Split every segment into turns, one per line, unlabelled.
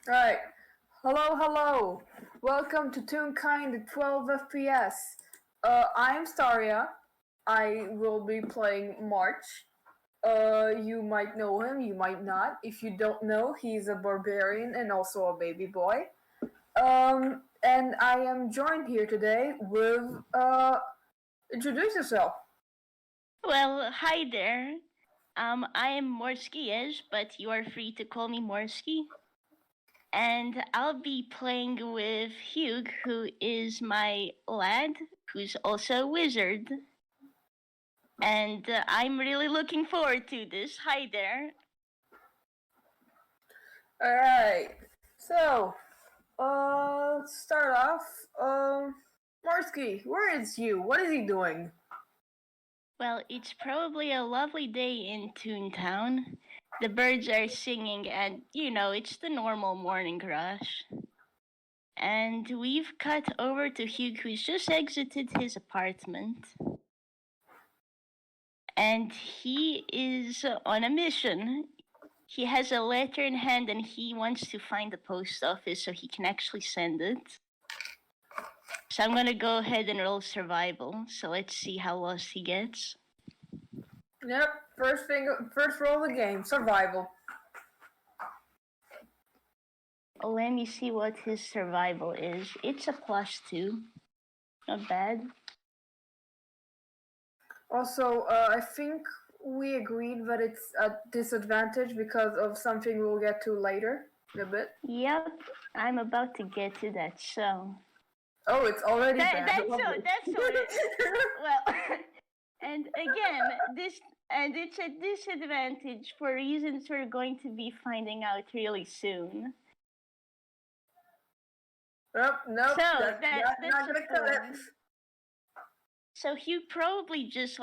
Right. Hello, hello. Welcome to Toonkind at 12 FPS. I'm Staria. I will be playing March. You might know him, you might not. If you don't know, he's a barbarian and also a baby boy. And I am joined here today with, introduce yourself.
Well, hi there. I am Morski, but you are free to call me Morski. And I'll be playing with Hugh, who is my lad, who's also a wizard. And I'm really looking forward to this. Hi there.
Alright. So, let's start off. Morski, where is you? What is he doing?
Well, it's probably a lovely day in Toontown. The birds are singing, and it's the normal morning rush. And we've cut over to Hugh, who's just exited his apartment. And he is on a mission. He has a letter in hand and he wants to find the post office so he can actually send it. So I'm gonna go ahead and roll survival. So let's see how lost he gets.
Yep, first roll of the game, survival.
Let me see what his survival is. It's a +2. Not bad.
Also, I think we agreed that it's a disadvantage because of something we'll get to later in a bit.
Yep, I'm about to get to that. So.
Oh, it's already bad.
That's what it. Well, and again, it's a disadvantage for reasons we're going to be finding out really soon.
Nope,
So
that's not gonna cut it.
So Hugh probably just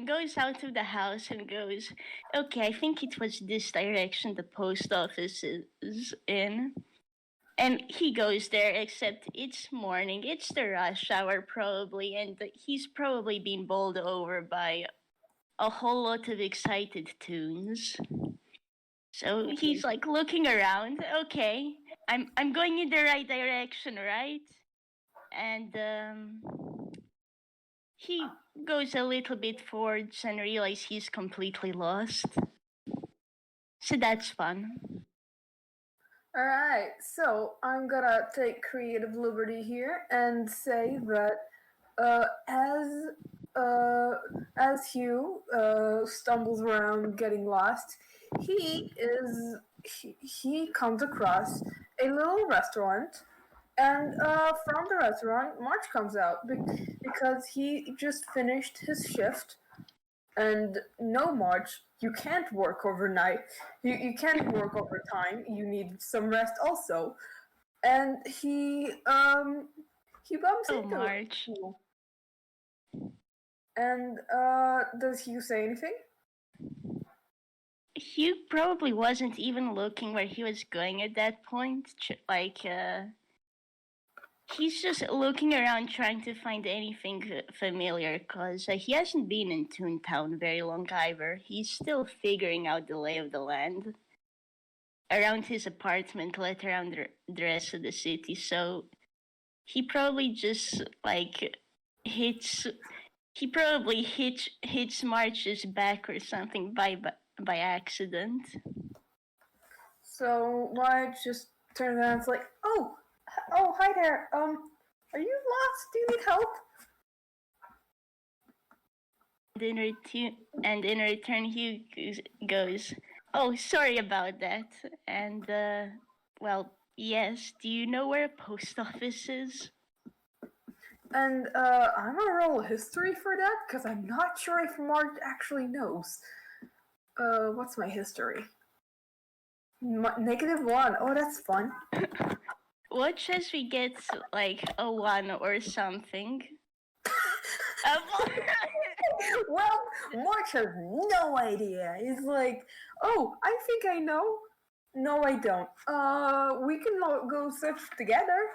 goes out of the house and goes, okay, I think it was this direction the post office is in. And he goes there, except it's morning, it's the rush hour probably, and he's probably been bowled over by a whole lot of excited tunes. So he's like looking around, okay, I'm going in the right direction, right? And he goes a little bit forwards and realizes he's completely lost. So that's fun.
Alright, so I'm gonna take creative liberty here and say that as Hugh stumbles around getting lost, he comes across a little restaurant, and from the restaurant, March comes out because he just finished his shift. And no, March, you can't work overnight. You can't work overtime. You need some rest also. And he bumps into
March.
Hugh. And does Hugh say anything?
Hugh probably wasn't even looking where he was going at that point. He's just looking around trying to find anything familiar because he hasn't been in Toontown very long either. He's still figuring out the lay of the land around his apartment, let around the rest of the city. So he probably just hits March's back or something by accident.
So March just turns around and is like, oh, hi there. Are you lost? Do you need help?
And in return, Hugh goes, oh, sorry about that. And, well, yes, do you know where a post office is?
And I'm gonna roll history for that because I'm not sure if March actually knows. What's my history? -1. Oh, that's fun.
Watch as we get like a 1 or something.
Well, March has no idea. He's like, oh, I think I know. No, I don't. We can go search together.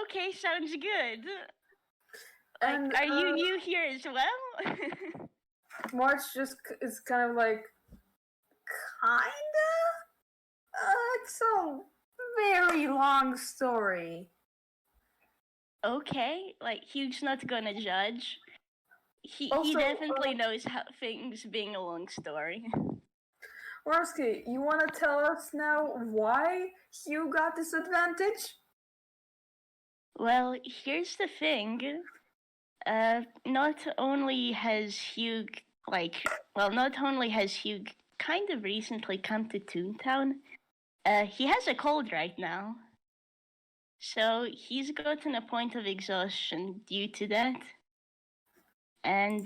Okay, sounds good.
And,
are you new here as well?
March just is kind of like, kinda? It's a very long story.
Okay, like Hugh's not gonna judge. He
Also,
definitely knows how things being a long story.
Morski, you want to tell us now why Hugh got this advantage?
Well, here's the thing. Not only has Hugh not only has Hugh kind of recently come to Toontown, he has a cold right now. So he's gotten a point of exhaustion due to that. And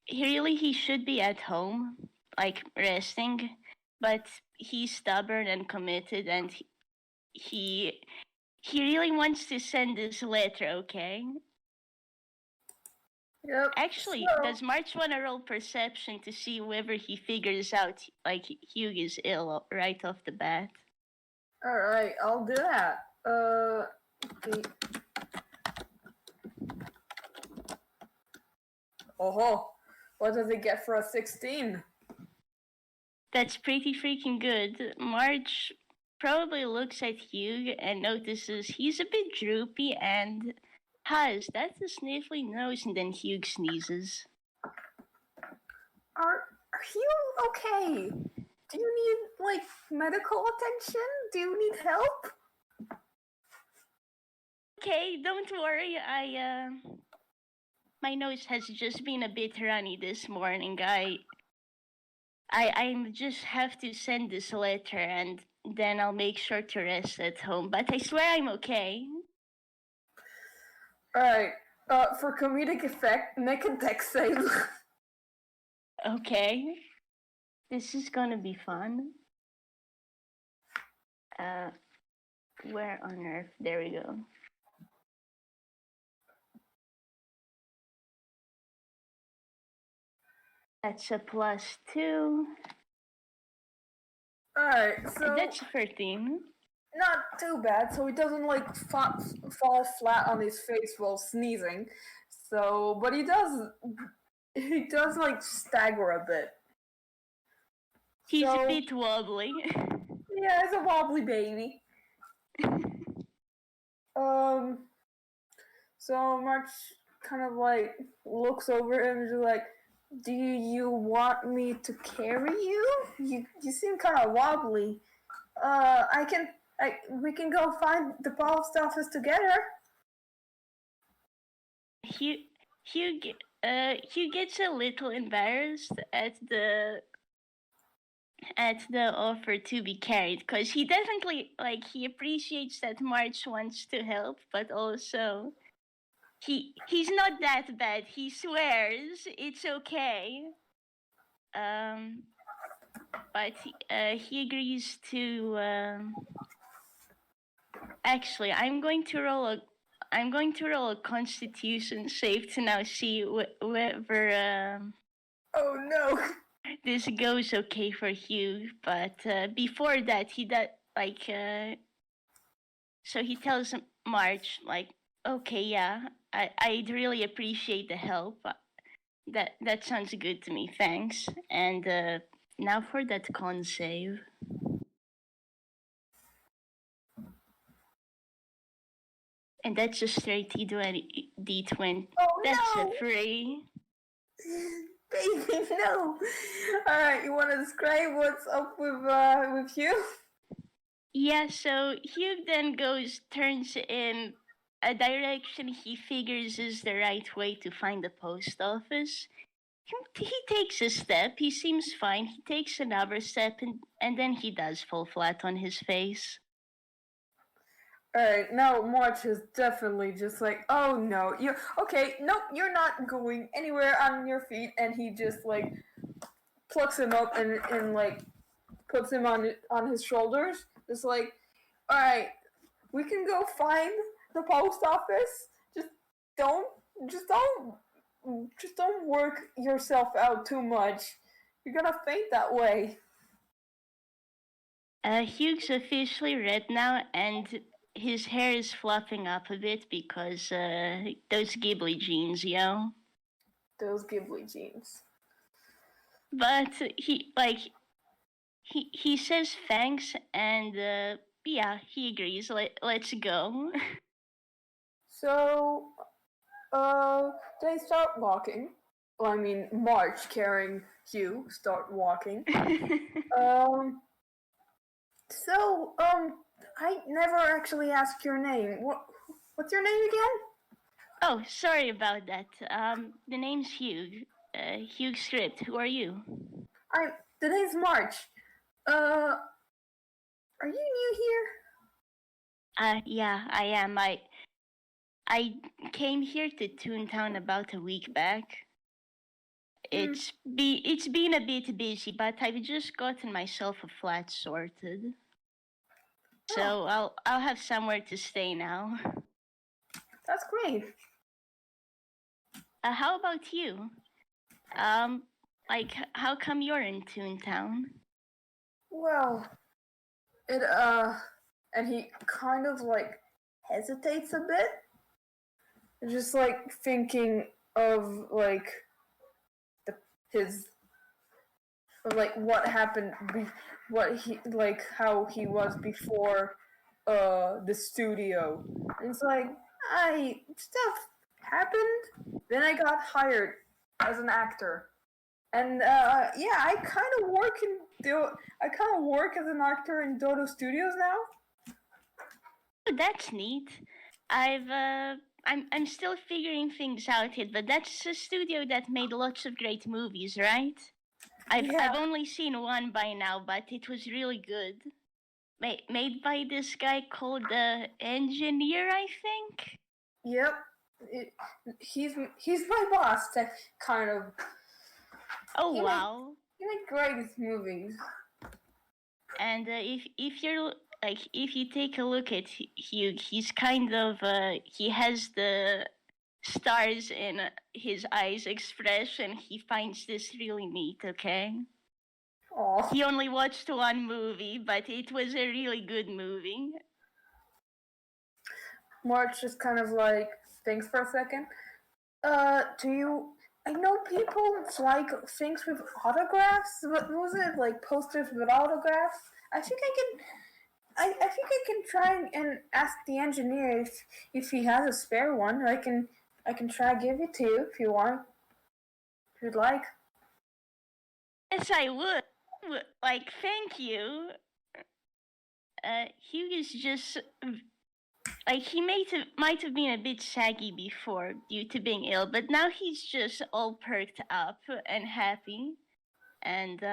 he should be at home, like resting, but he's stubborn and committed, and he really wants to send this letter. Okay.
Yep.
Actually,
So,
does March want to roll perception to see whether he figures out like Hugh is ill right off the bat?
alright, I'll do that. Okay. Oh, what does it get for a 16?
That's pretty freaking good. March probably looks at Hugh and notices he's a bit droopy and that's a sniffly nose, and then Hugh sneezes.
Are you okay? Do you need, like, medical attention? Do you need help?
Okay, don't worry. My nose has just been a bit runny this morning. I just have to send this letter, and then I'll make sure to rest at home. But I swear I'm okay.
Alright, for comedic effect, make a dex save.
Okay. This is gonna be fun. Where on earth? There we go. That's a +2.
Alright, so
That's 13.
not too bad. So he doesn't like fall flat on his face while sneezing. So, but he does like stagger a bit.
He's
So,
a bit wobbly.
yeah, it's a wobbly baby. So March kind of like looks over him and is like, "Do you want me to carry you? You seem kind of wobbly. We can go find the post office together."
Hugh gets a little embarrassed at the offer to be carried, because he definitely he appreciates that March wants to help, but also he's not that bad. He swears it's okay. But he agrees to. Actually, I'm going to roll a Constitution save to now see whether.
Oh no!
This goes okay for Hugh, but before that, he does so he tells March okay, yeah, I'd really appreciate the help. That sounds good to me, thanks. And now for that con save. And that's a straight D20.
Oh
That's
no!
a 3.
Baby, no! Alright, you want to describe what's up with you?
Yeah, so Hugh then turns in a direction he figures is the right way to find the post office. He takes a step, he seems fine. He takes another step, and then he does fall flat on his face.
Alright, now March is definitely just like, oh no, nope, you're not going anywhere on your feet, and he just like plucks him up and like puts him on his shoulders. Just like, alright, we can go find the post office. Don't just don't work yourself out too much. You're gonna faint that way.
Hugh's officially red now, and his hair is fluffing up a bit because those Ghibli jeans, yo.
Those Ghibli jeans.
But he says thanks, and yeah, he agrees. Let's go.
So, they start walking. Well, I mean, March carrying Hugh start walking. Um, I never actually asked your name. What's your name again?
Oh, sorry about that. The name's Hugh. Hugh Script. Who are you?
The name's March. Are you new here?
Yeah, I am. I came here to Toontown about a week back. It's been a bit busy, but I've just gotten myself a flat sorted. So I'll have somewhere to stay now.
That's great.
How about you? Like, how come you're in Toontown?
Well, and he kind of like hesitates a bit, just like thinking of like his of like what happened, what he like how he was before the studio. And it's like stuff happened. Then I got hired as an actor. And yeah, I kind of work as an actor in Dodo Studios now.
Oh, that's neat. I'm still figuring things out here, but that's a studio that made lots of great movies, right? I've only seen one by now, but it was really good. Made by this guy called the Engineer, I think.
Yep, he's my boss. That kind of.
Oh wow!
He made great movies.
And if you're like if you take a look at Hugh, he's kind of he has the stars in his eyes expression. He finds this really neat. Okay.
Aww.
He only watched one movie, but it was a really good movie.
March just kind of like thinks for a second. Do you? I know people like things with autographs. What was it like? Posters with autographs. I think I think I can try and ask the engineer if he has a spare one. I can try to give it to you if you want. If you'd like.
Yes, I would. Like, thank you. Hugh is just like he might have been a bit saggy before due to being ill, but now he's just all perked up and happy. And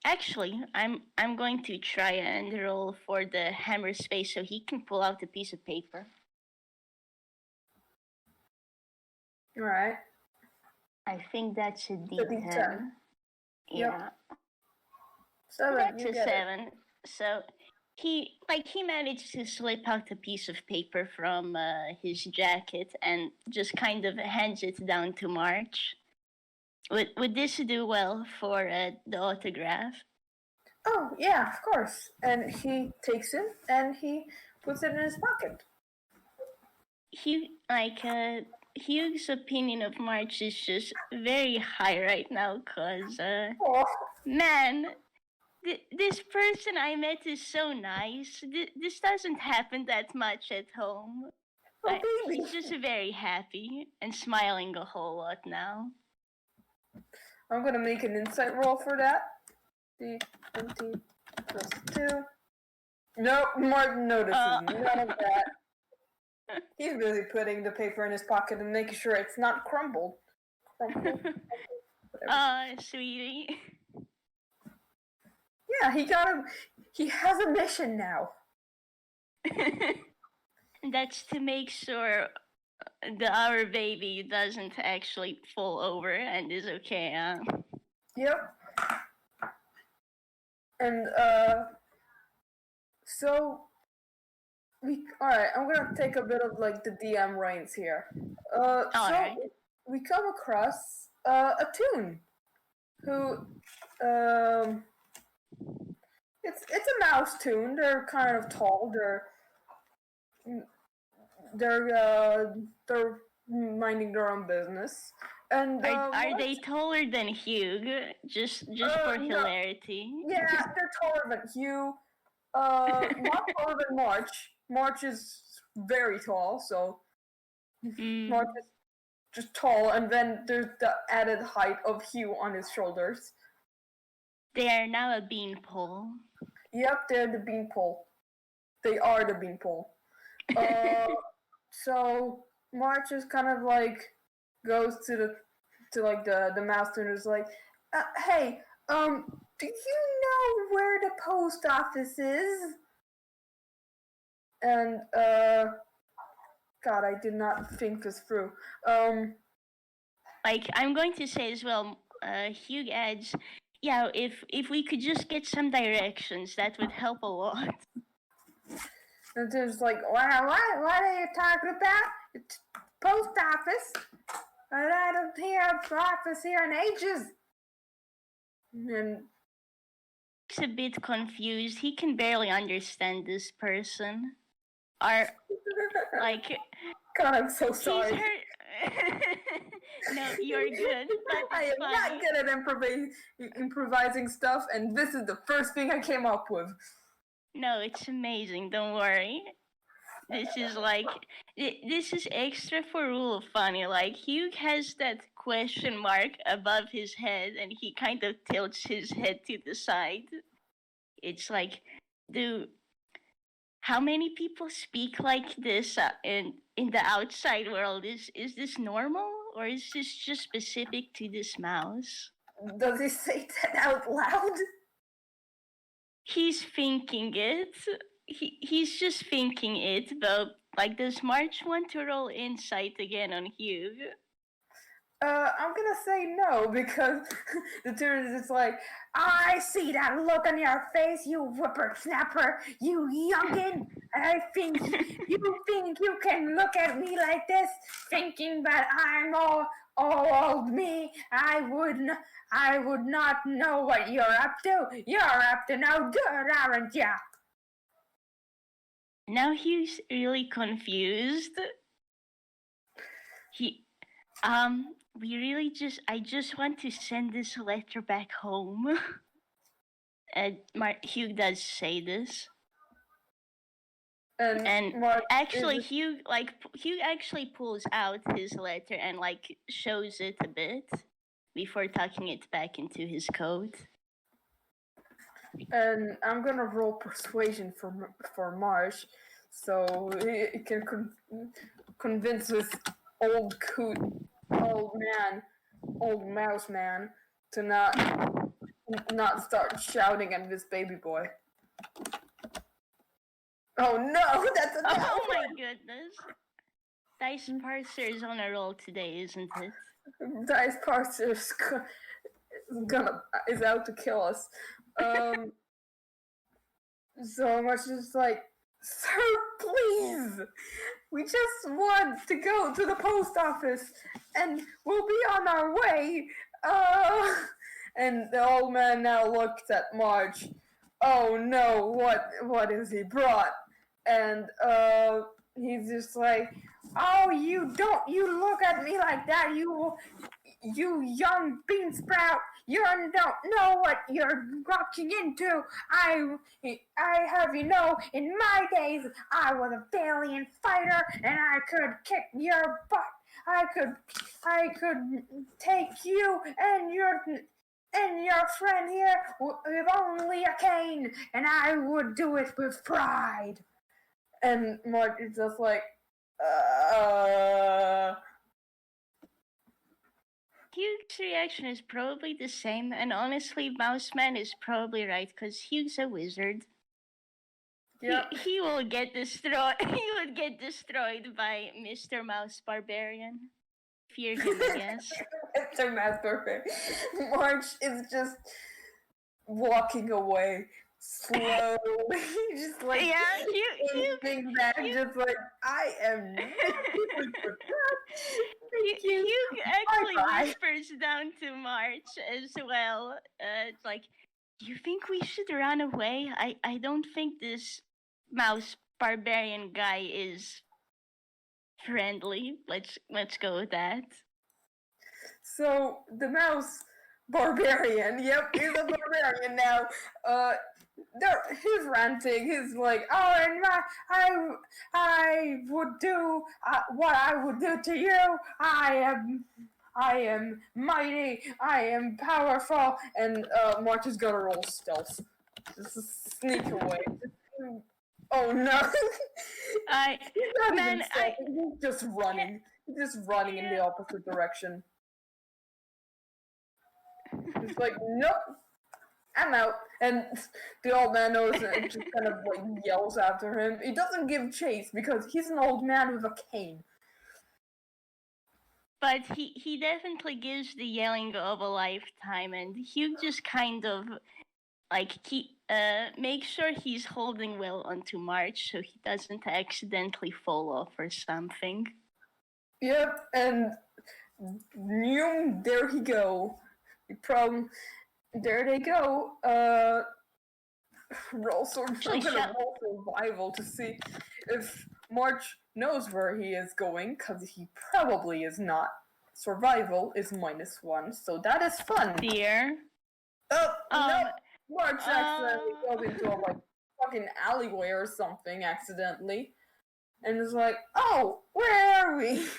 actually, I'm going to try and roll for the hammer space so he can pull out a piece of paper.
All right.
I think that's a D10. Yeah.
Yep. 7.
That's a 7. So he managed to slip out a piece of paper from his jacket and just kind of hands it down to March. Would this do well for the autograph?
Oh yeah, of course. And he takes it and he puts it in his pocket.
Hugh's opinion of March is just very high right now, cause man, this person I met is so nice. This doesn't happen that much at home. He's just very happy and smiling a whole lot now.
I'm gonna make an insight roll for that. D20 plus 2. Nope, Martin notices none of that. He's busy putting the paper in his pocket and making sure it's not crumbled.
Sweetie.
Yeah, he has a mission now.
That's to make sure our baby doesn't actually fall over and is okay,
Yep. And so alright, I'm gonna take a bit of like the DM reins here.
Right.
We come across a Toon who it's a mouse Toon. They're kind of tall. They're minding their own business. And
Are they taller than Hugh? Just for
no.
hilarity.
Yeah, they're taller than Hugh. Not taller than March. March is very tall, so March is just tall, and then there's the added height of Hugh on his shoulders.
They are now a beanpole.
Yep, they're the beanpole. They are the beanpole. So March is kind of like goes to the master and is like, hey, do you know where the post office is? And God, I did not think this through.
Like, I'm going to say as well, Hugh adds, yeah, if we could just get some directions, that would help a lot.
And there's like, what are you talking about? It's post office. I don't hear office here in ages. And
He's a bit confused. He can barely understand this person. Are like,
God, I'm so sorry.
No, you're good.
I am not good at improvising stuff, and this is the first thing I came up with.
No, it's amazing. Don't worry. This is extra for rule of funny. Like, Hugh has that question mark above his head, and he kind of tilts his head to the side. It's like, how many people speak like this in the outside world? Is this normal, or is this just specific to this mouse?
Does he say that out loud?
He's thinking it. He's just thinking it, but like, does March want to roll insight again on Hugh?
I'm gonna say no, because the turn is like, I see that look on your face, you whippersnapper, you youngin. I think you can look at me like this, thinking that I'm all old me. I would not know what you're up to. You're up to no good, aren't ya?
Now Hugh's really confused. I just want to send this letter back home. Hugh does say this. And actually, Hugh actually pulls out his letter and like shows it a bit before tucking it back into his coat.
And I'm gonna roll persuasion for Marsh, so he can convince this old mouse man to not start shouting at this baby boy. Oh no, that's a no.
Oh my goodness. Dice Parser is on a roll today, isn't it?
Dice Parser is out to kill us. So much just like, sir, please. We just want to go to the post office, and we'll be on our way. And the old man now looks at Marge. Oh no, what has he brought? And he's just like, oh, you look at me like that, you young bean sprout. You don't know what you're walking into. I have you know, in my days, I was a valiant fighter, and I could kick your butt. I could take you and your friend here with only a cane, and I would do it with pride. And Mark is just like,
Hugh's reaction is probably the same, and honestly, Mouseman is probably right, because Hugh's a wizard. Yep. He will get destroyed. He would get destroyed by Mr. Mouse Barbarian. Fear him, I guess.
Mr. Mouse Barbarian. March is just walking away slowly, just like,
yeah,
just like, I am.
Hugh actually whispers down to March as well. It's like, do you think we should run away? I don't think this Mouse Barbarian guy is friendly. Let's go with that.
So the mouse barbarian, yep, he's a barbarian now. He's ranting. He's like, "Oh, and I would do what I would do to you. I am mighty. I am powerful." And March is gonna roll stealth. Just sneak away. Oh no!
I
He's not
man,
even stealthing. He's just running. He's just running in the opposite direction. It's like, nope, I'm out. And the old man knows and just kind of like yells after him. He doesn't give chase because he's an old man with a cane.
but he definitely gives the yelling of a lifetime, and Hugh just kind of like make sure he's holding well onto March so he doesn't accidentally fall off or something.
Yep, and there he go. There they go. I'm gonna roll survival to see if March knows where he is going, because he probably is not. Survival is -1, so that is fun.
Dear.
Oh, no! March accidentally goes into a like fucking alleyway or something accidentally. And is like, oh, where are we?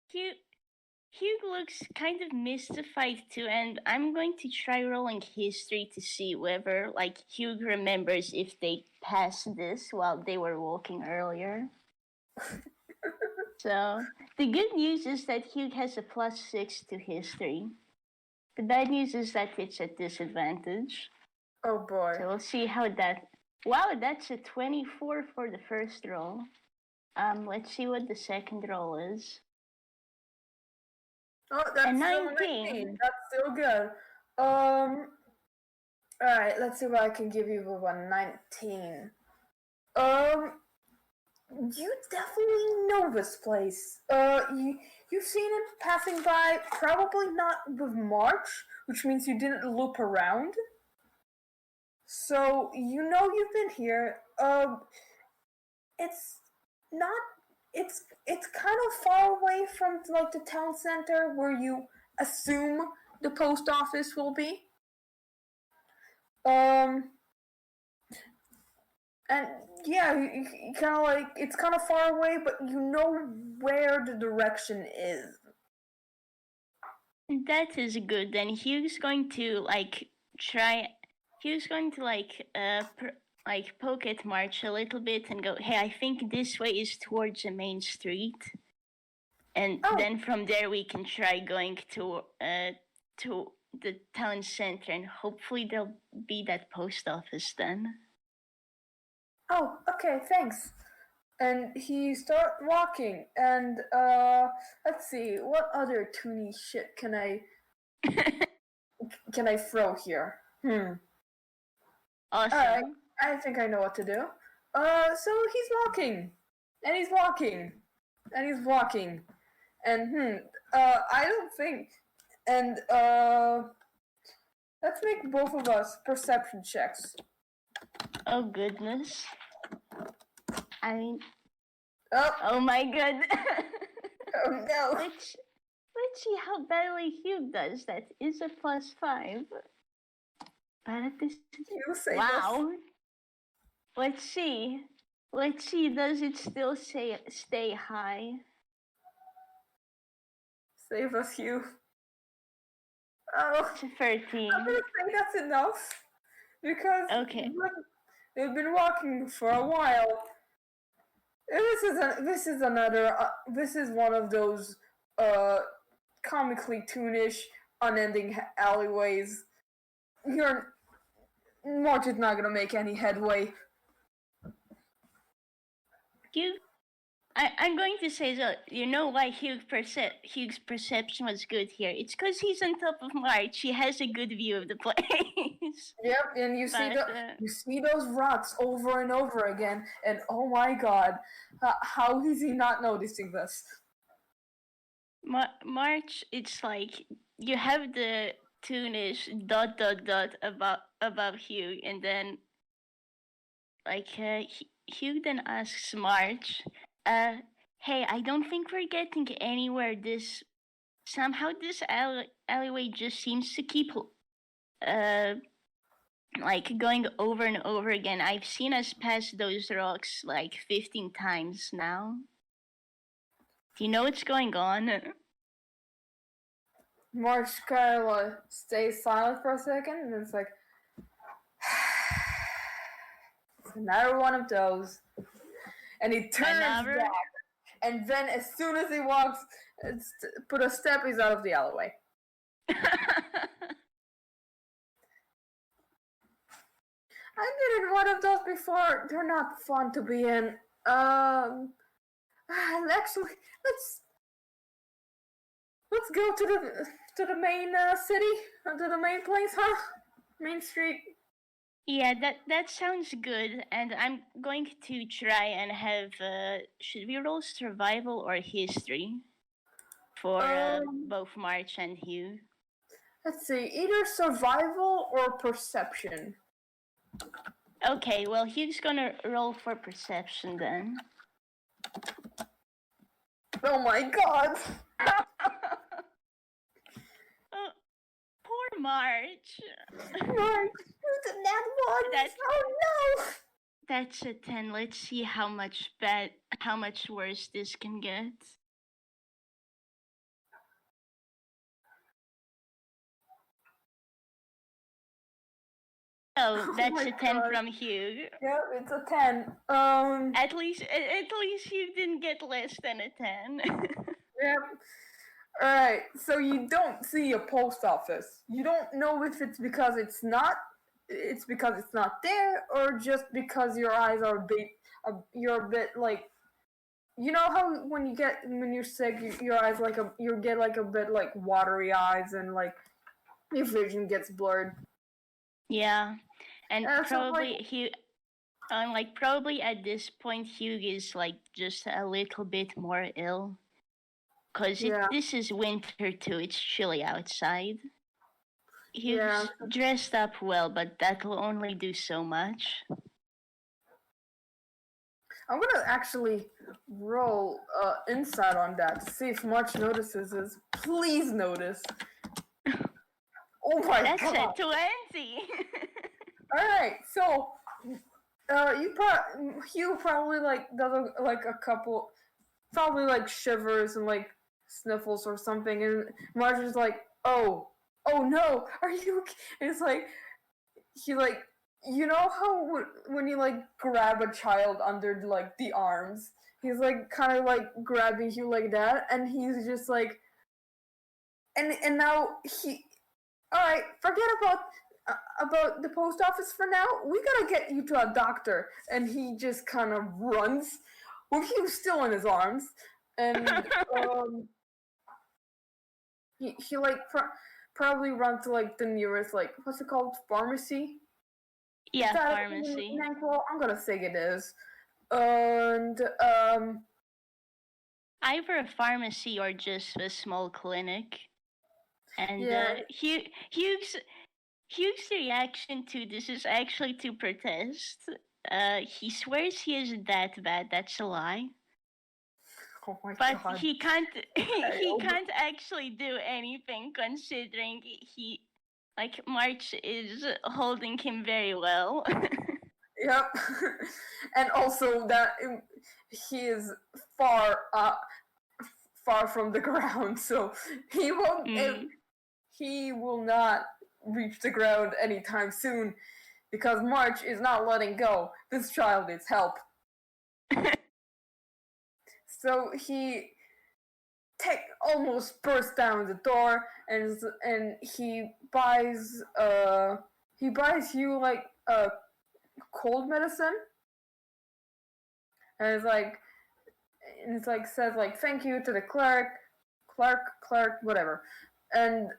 Hugh looks kind of mystified too, and I'm going to try rolling history to see whether, like, Hugh remembers if they passed this while they were walking earlier. So, the good news is that Hugh has a +6 to history. The bad news is that it's at disadvantage.
Oh boy.
So we'll see how that... Wow, that's a 24 for the first roll. Let's see what the second roll is.
Oh, that's still 19. That's still good. Alright, let's see what I can give you with a 19. You definitely know this place. You've seen him passing by, probably not with March, which means you didn't loop around. So, you know you've been here. It's not... It's kind of far away from, like, the town center where you assume the post office will be. And yeah, you kind of like, it's kind of far away, but you know where the direction is.
That is good. Then Hugh's going to like try. Hugh's going to like poke at March a little bit and go, "Hey, I think this way is towards the main street." And then from there we can try going to the town center, and hopefully there'll be that post office then.
Oh, okay, thanks. And he start walking, and let's see, what other toony shit can I throw here?
Awesome.
Alright, I think I know what to do. So he's walking, and he's walking, and he's walking, and I don't think, and let's make both of us perception checks.
Oh goodness. I mean,
oh
my god.
Oh no.
Let's see how badly Hugh does. That is a +5. But at this, wow. This. Let's see. Does it still stay high?
Save us, Hugh. Oh,
13.
I'm gonna say that's enough, because they've been walking for a while. This is one of those comically toonish, unending alleyways. March is not gonna make any headway.
I'm going to say that you know why Hugh's perception was good here. It's because he's on top of March. He has a good view of the place.
Yep, and you see those rocks over and over again, and oh my god, how is he not noticing this?
March, it's like you have the toonish ... above Hugh, and then like Hugh then asks March, "Hey, I don't think we're getting anywhere this somehow this alleyway just seems to keep like going over and over again. I've seen us pass those rocks like 15 times now. Do you know what's going on?
March kind of like stays silent for a second, and it's like, it's another one of those. And he turns
Another?
back, and then as soon as he walks, put a step, he's out of the alleyway. I been in one of those before. They're not fun to be in. Actually, let's go to the main city, to the main place, huh? Main street.
Yeah, that sounds good. And I'm going to try and have. Should we roll survival or history for both March and Hugh?
Let's see, either survival or perception.
Okay, well, Hugh's gonna roll for perception then.
Oh my god!
Poor March.
March, you did that one! Oh no!
That's a 10. Let's see how much worse this can get. Oh, that's a 10
God.
from Hugh.
Yeah, it's a 10.
At least Hugh didn't get less than a 10.
Yep. Alright, so you don't see a post office. You don't know if it's because it's not there, or just because your eyes are you're a bit like, you know how when you're sick, your eyes you get like a bit like watery eyes, and like your vision gets blurred.
Yeah, and probably
like,
Hugh, probably at this point Hugh is like just a little bit more ill, cause this is winter too. It's chilly outside. Hugh's dressed up well, but that'll only do so much.
I'm gonna actually roll insight on that to see if March notices this. Please notice. Oh my god.
That's a 20.
Alright, so Hugh probably like does a couple, probably like shivers and like sniffles or something, and Marge is like, oh no, are you okay? And it's like, he like, you know how when you like grab a child under like the arms, he's like kind of like grabbing you like that, and he's just like, and now alright, forget about the post office for now. We gotta get you to a doctor. And he just kind of runs with you still in his arms, and he like probably runs to like the nearest, like, what's it called, pharmacy?
Yeah, pharmacy.
I'm gonna say it is. And
either a pharmacy or just a small clinic. And Hugh's reaction to this is actually to protest. He swears he isn't that bad. That's a lie.
Oh my
but
god.
he can't. He can't actually do anything, considering March is holding him very well.
Yep. And also that he is far from the ground, so he won't. He will not reach the ground anytime soon, because March is not letting go. This child needs help. So he almost bursts down the door, and he buys you like a cold medicine, and it's like says like thank you to the clerk, whatever, and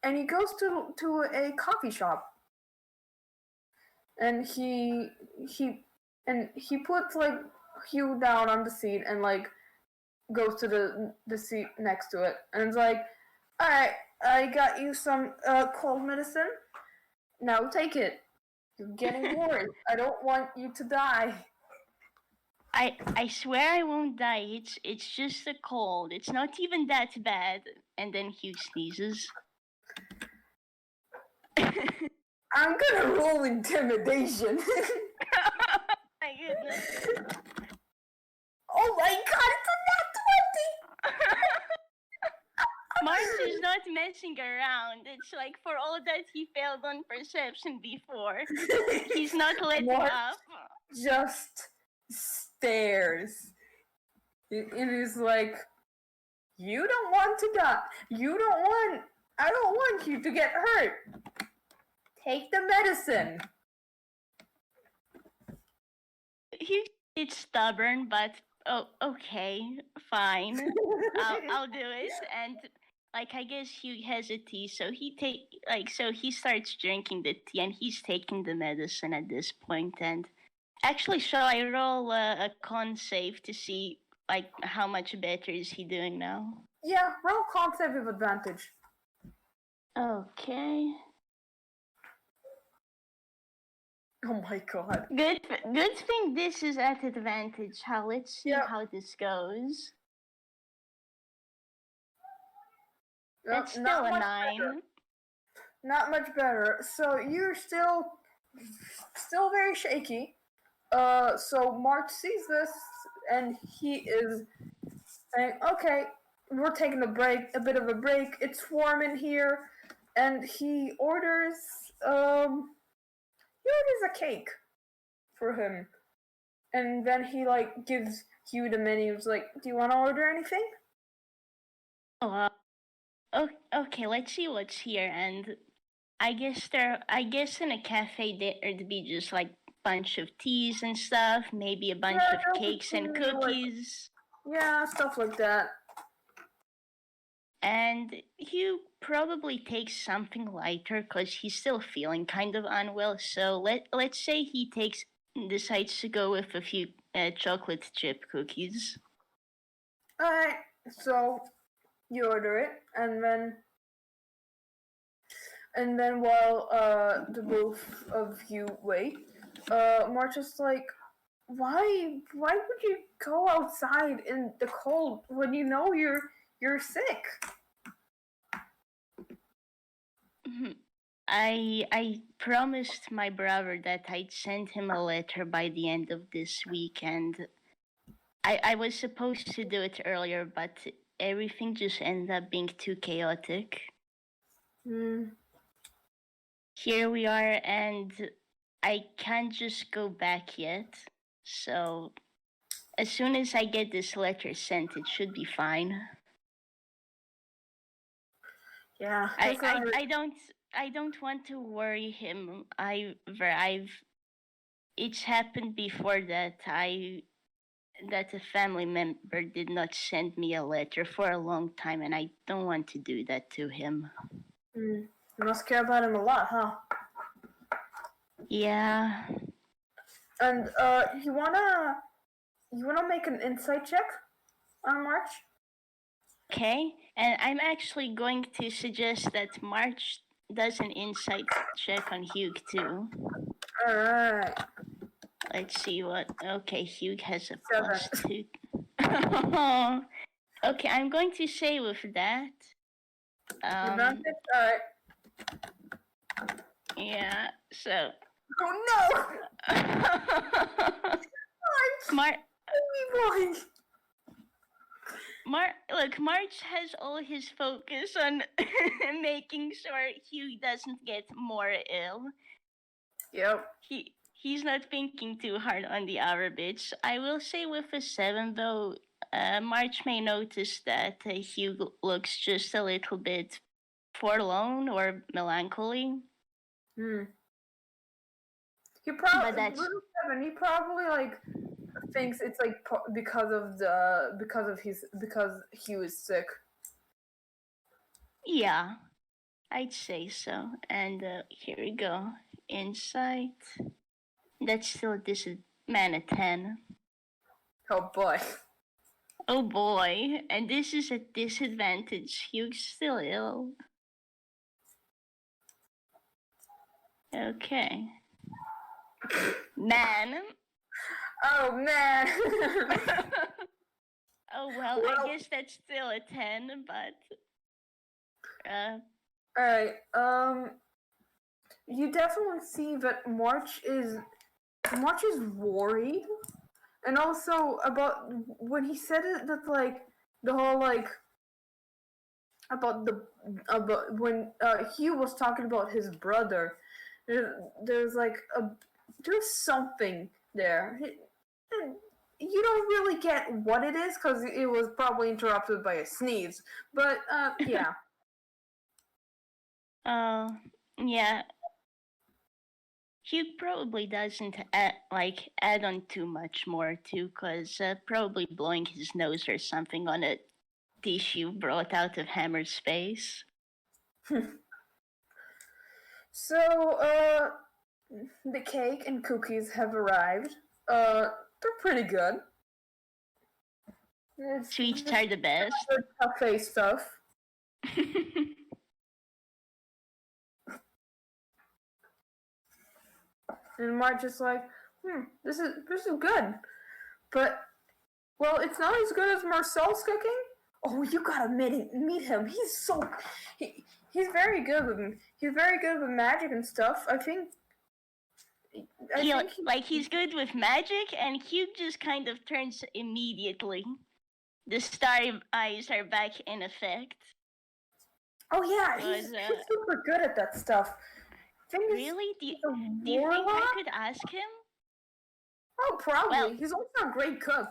he goes to a coffee shop, and he puts like Hugh down on the seat, and like goes to the seat next to it, and it's like, alright, I got you some cold medicine, now take it. You're getting worse. I don't want you to die.
I swear I won't die. It's just a cold. It's not even that bad. And then Hugh sneezes.
I'm gonna roll intimidation.
My goodness.
Oh my god, it's a nat 20!
March is not messing around. It's like for all that he failed on perception before, he's not letting
March
up.
just stares. It is like, you don't want to die. I don't want you to get hurt. Take the medicine.
It's stubborn, but oh, okay, fine. I'll do it. And like I guess Hugh has a tea, so he starts drinking the tea and he's taking the medicine at this point. And actually, shall I roll a con save to see like how much better is he doing now?
Yeah, roll con save with advantage.
Okay.
Oh my god.
Good thing this is at advantage. Let's see
Yep.
how this goes.
Yep,
It's still a 9.
better. Not much better. So you're still very shaky. So March sees this and he is saying, okay, we're taking a bit of a break. It's warm in here. And he orders a cake for him. And then he like gives Hugh the menu. He's like, do you want to order anything?
Okay, let's see what's here. And I guess in a cafe there'd be just like bunch of teas and stuff, maybe a bunch of cakes and cookies.
Yeah, stuff like that.
And Hugh probably takes something lighter because he's still feeling kind of unwell. So let's say he decides to go with a few chocolate chip cookies.
All right, so you order it, and then while the both of you wait, March is like, why would you go outside in the cold when you know you're sick?
I promised my brother that I'd send him a letter by the end of this week, and I was supposed to do it earlier, but everything just ended up being too chaotic. Here we are, and I can't just go back yet. So as soon as I get this letter sent, it should be fine.
Yeah,
I don't want to worry him. It's happened before that a family member did not send me a letter for a long time, and I don't want to do that to him.
You must care about him a lot, huh?
Yeah.
And you wanna make an insight check on March?
Okay, and I'm actually going to suggest that March does an insight check on Hugh too.
All right.
Let's see what. Okay, Hugh has a
7.
+2. Okay, I'm going to say with that.
Advantage? All right.
Yeah. So.
Oh no!
March.
Boy.
March has all his focus on making sure Hugh doesn't get more ill.
Yep.
He's not thinking too hard on the other bits. I will say with a 7 though, March may notice that Hugh looks just a little bit forlorn or melancholy.
He probably like thinks it's like because Hugh is sick.
Yeah, I'd say so. And here we go. Insight. That's still a 10.
Oh boy.
Oh boy. And this is a disadvantage. Hugh's still ill. Okay. Man.
Oh man.
Oh well,
Well-
I guess that's still a 10, but
Alright, you definitely see that March is worried. And also about when he said it, that like the whole like about when Hugh was talking about his brother, there's like there's something there. You don't really get what it is because it was probably interrupted by a sneeze. But yeah.
yeah. Hugh probably doesn't add on too much more too, cause probably blowing his nose or something on a tissue brought out of Hammer's face.
So the cake and cookies have arrived. They're pretty good.
Sweets are the best.
Cafe stuff. And Marge is like, this is good. But well, it's not as good as Marcel's cooking. Oh, you gotta meet him. He's very good with he's very good with magic and stuff. I think
he's good with magic, and Hugh just kind of turns immediately. The starry eyes are back in effect.
Oh yeah, he's super good at that stuff.
Really? Do you think I could ask him?
Oh, probably. Well, he's also a great cook.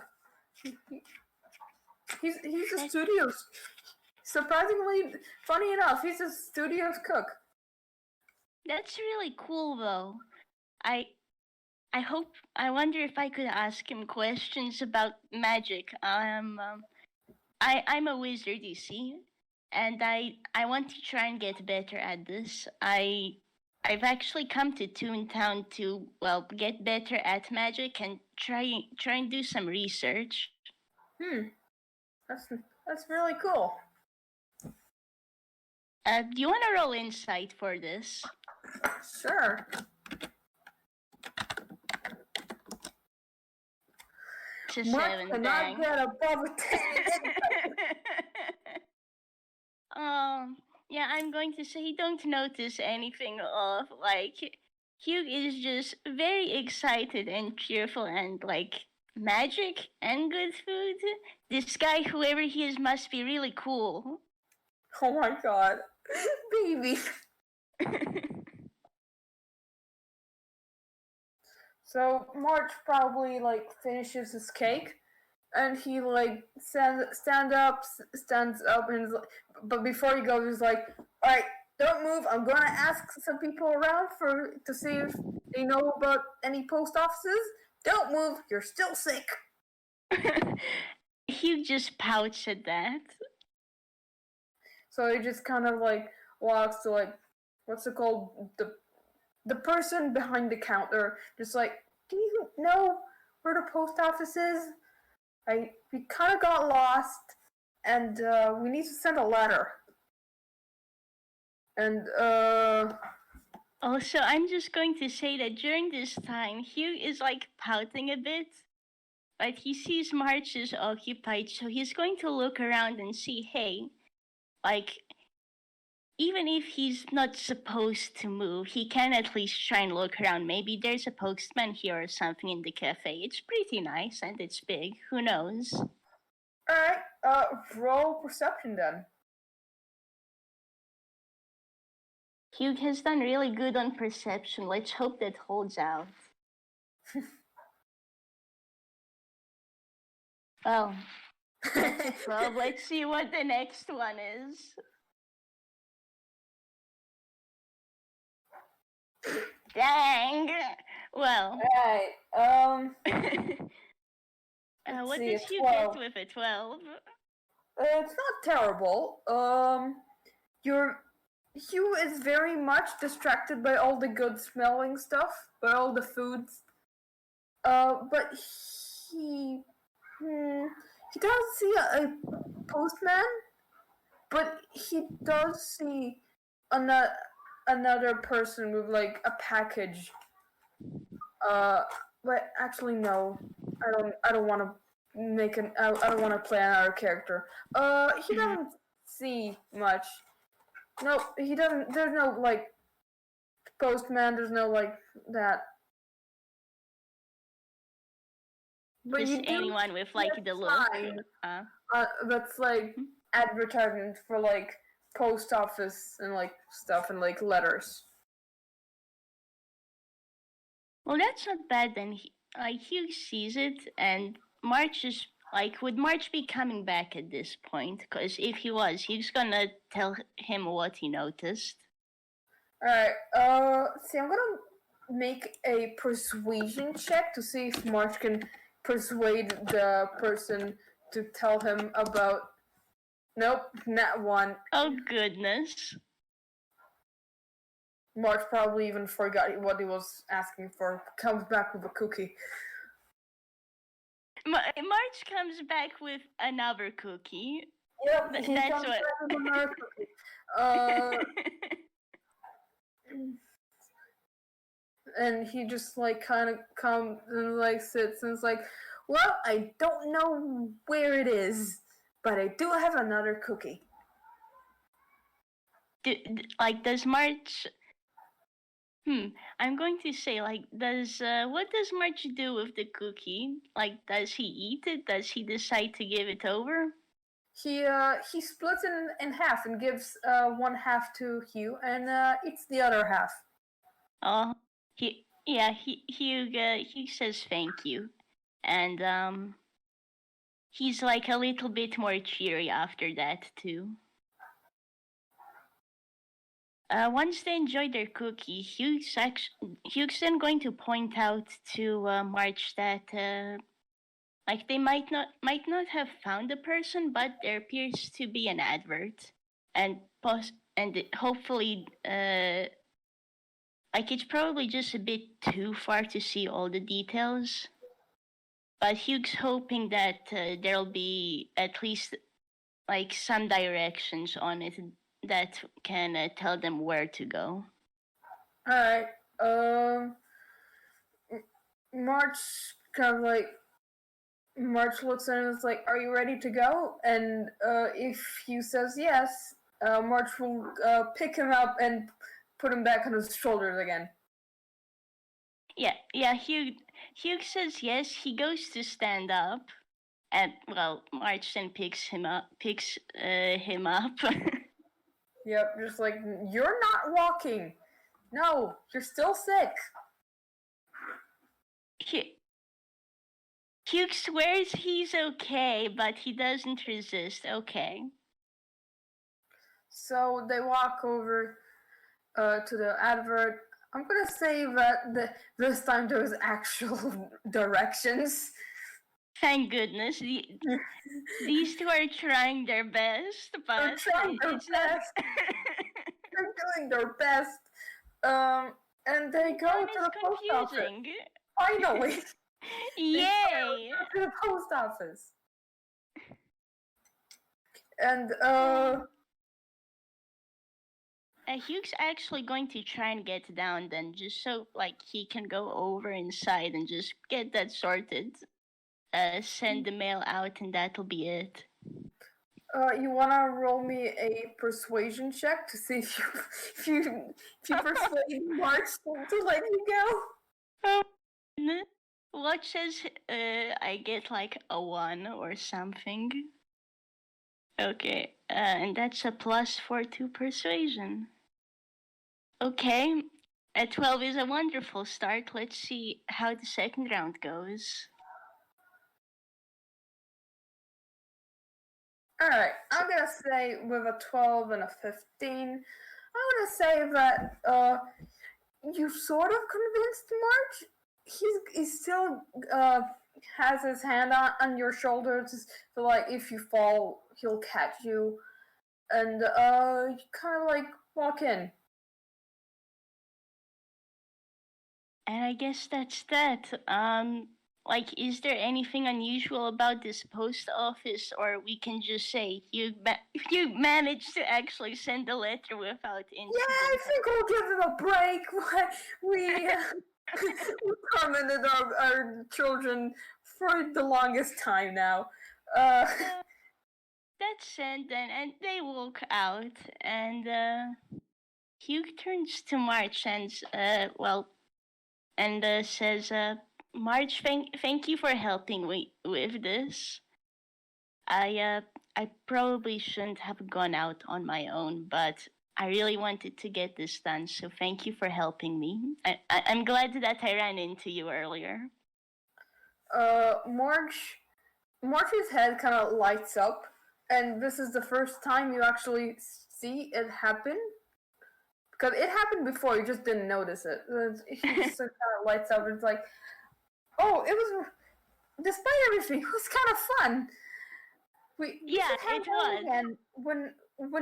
He's a studio's. Surprisingly, funny enough, he's a studio's cook.
That's really cool, though. I wonder if I could ask him questions about magic. I'm a wizard, you see, and I want to try and get better at this. I've actually come to Toontown to get better at magic and try and do some research.
That's really cool.
Do you want to roll insight for this?
Sure.
It's a 7, dang.
Get above a 10.
Yeah, I'm going to say don't notice anything of, Hugh is just very excited and cheerful and, magic and good food. This guy, whoever he is, must be really cool.
Oh my god. Baby. So March probably finishes his cake, and he stands up, and but before he goes, he's like, "All right, don't move. I'm gonna ask some people around to see if they know about any post offices. Don't move. You're still sick."
Hugh just pouts at that.
So he just kind of walks to what's it called, the person behind the counter, just do you know where the post office is? We kind of got lost, and we need to send a letter. And
Also, I'm just going to say that during this time, Hugh is pouting a bit, but he sees March is occupied, so he's going to look around and see, hey, even if he's not supposed to move, he can at least try and look around. Maybe there's a postman here or something in the cafe. It's pretty nice and it's big. Who knows?
Alright, roll perception then.
Hugh has done really good on perception. Let's hope that holds out. Well, let's see what the next one is. Dang. Well.
Alright,
what does Hugh get with a 12?
It's not terrible. Hugh is very much distracted by all the good smelling stuff, by all the foods. But he doesn't see a postman, but he does see another person with a package. But actually no. I don't want to make an. I don't want to play another character. He doesn't see much. No, he doesn't. There's no like postman. There's no like that. But
Just
you do
anyone with like
see
the
a
look.
sign, that's like advertisement for like post office and like stuff and like letters.
Well, that's not bad then. Like Hugh sees it, and March is like, would March be coming back at this point? Because if he was, Hugh's gonna tell him what he noticed.
Alright, see, I'm gonna make a persuasion check to see if March can persuade the person to tell him about. Nope, not one.
Oh goodness.
March probably even forgot what he was asking for. Comes back with a cookie.
March comes back with another cookie.
Yep, he
that's
comes
what.
back with another cookie. And he just like kind of comes and like sits and is like, well, I don't know where it is, but I do have another cookie.
Does March? I'm going to say, like, what does March do with the cookie? Like, does he eat it? Does he decide to give it over?
He splits it in half and gives one half to Hugh and eats the other half.
Oh, Hugh says thank you, and he's like a little bit more cheery after that too. Once they enjoy their cookie, Hugh's then going to point out to March that like they might not have found the person, but there appears to be an advert, and hopefully like it's probably just a bit too far to see all the details. But Hugh's hoping that there'll be at least like some directions on it that can tell them where to go.
Alright, March kind of like, March looks at him and is like, are you ready to go? And if Hugh says yes, March will pick him up and put him back on his shoulders again.
Yeah, Hugh says yes. He goes to stand up, and well, March then picks him up.
Yep, just like, you're not walking. No, you're still sick.
Hugh swears he's okay, but he doesn't resist. Okay.
So they walk over to the advert. I'm gonna say that this time there's actual directions.
Thank goodness. These two are trying their best, but
they're trying their best. They're doing their best. And they go to the post office. Finally.
Yay!
To the post office. And
Hugh's actually going to try and get down then, just so like he can go over inside and just get that sorted. Send the mail out and that'll be it.
You wanna roll me a persuasion check to see if you persuade March to let you go?
What says I get like a 1 or something? Okay, and that's a +4 to persuasion. Okay, a 12 is a wonderful start. Let's see how the second round goes.
Alright, I'm gonna say with a 12 and a 15, I'm gonna say that you sort of convinced March. He still has his hand on your shoulder, so like if you fall, he'll catch you, and you kind of like walk in.
And I guess that's that. Like, is there anything unusual about this post office, or we can just say you managed to actually send a letter without incident?
Yeah, I think we'll give him a break. We we commended our children for the longest time now.
That's it then, and they walk out, and Hugh turns to March and says, "March, thank you for helping me with this. I probably shouldn't have gone out on my own, but I really wanted to get this done, so thank you for helping me. I'm glad that I ran into you earlier."
March's head kind of lights up, and this is the first time you actually see it happen. Because it happened before, you just didn't notice it. He just kind of lights up, and it's like, oh, it was, despite everything, it was kind of fun. We should hang out again when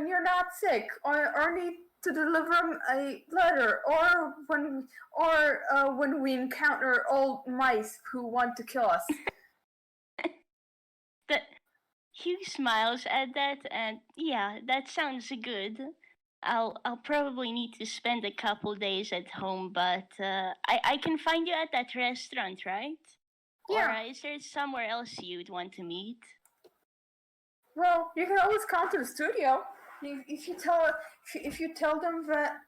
you're not sick, or need to deliver him a letter, or when we encounter old mice who want to kill us.
Hugh smiles at that, and yeah, that sounds good. I'll probably need to spend a couple days at home, but I can find you at that restaurant, right?
Yeah.
Or is there somewhere else you'd want to meet?
Well, you can always come to the studio. If you tell them that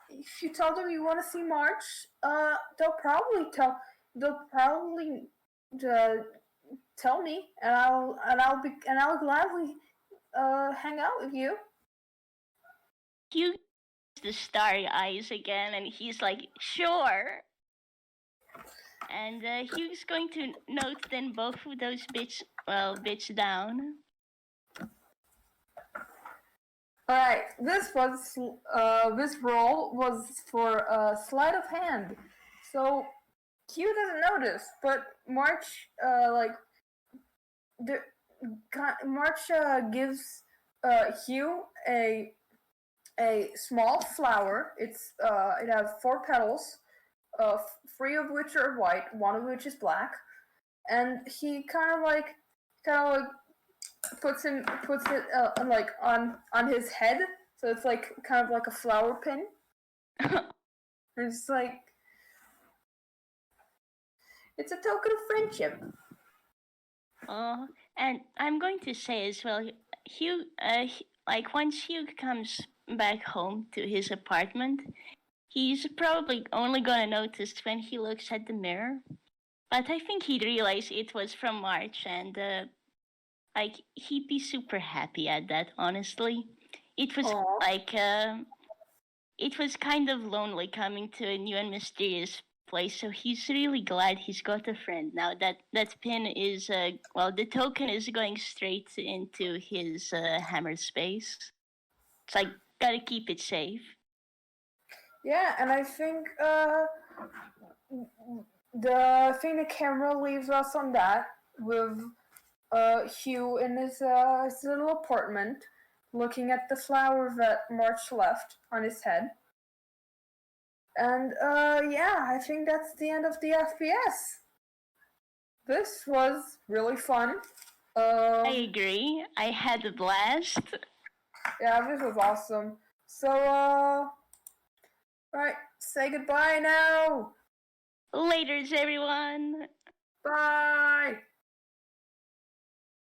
if you tell them you want to see March, they'll probably tell me, and I'll gladly hang out with you.
Hugh the starry eyes again, and he's like, "Sure." And Hugh's going to note then both of those bits down.
All right, this roll was for sleight of hand, so Hugh doesn't notice, but March gives Hugh a small flower. It has 4 petals, 3 of which are white, 1 of which is black, and he kind of puts it on his head, so it's like kind of like a flower pin. It's like, it's a token of friendship.
And I'm going to say as well, Hugh, once Hugh comes back home to his apartment, he's probably only gonna notice when he looks at the mirror. But I think he'd realize it was from March, and he'd be super happy at that, honestly. It was it was kind of lonely coming to a new and mysterious place, so he's really glad he's got a friend now. That pin is the token is going straight into his hammer space. So I gotta keep it safe.
Yeah, and I think the camera leaves us on that with Hugh in his little apartment, looking at the flower that March left on his head. And I think that's the end of the FPS. This was really fun.
I agree. I had a blast.
Yeah, this was awesome. So, right, say goodbye now.
Laters, everyone.
Bye.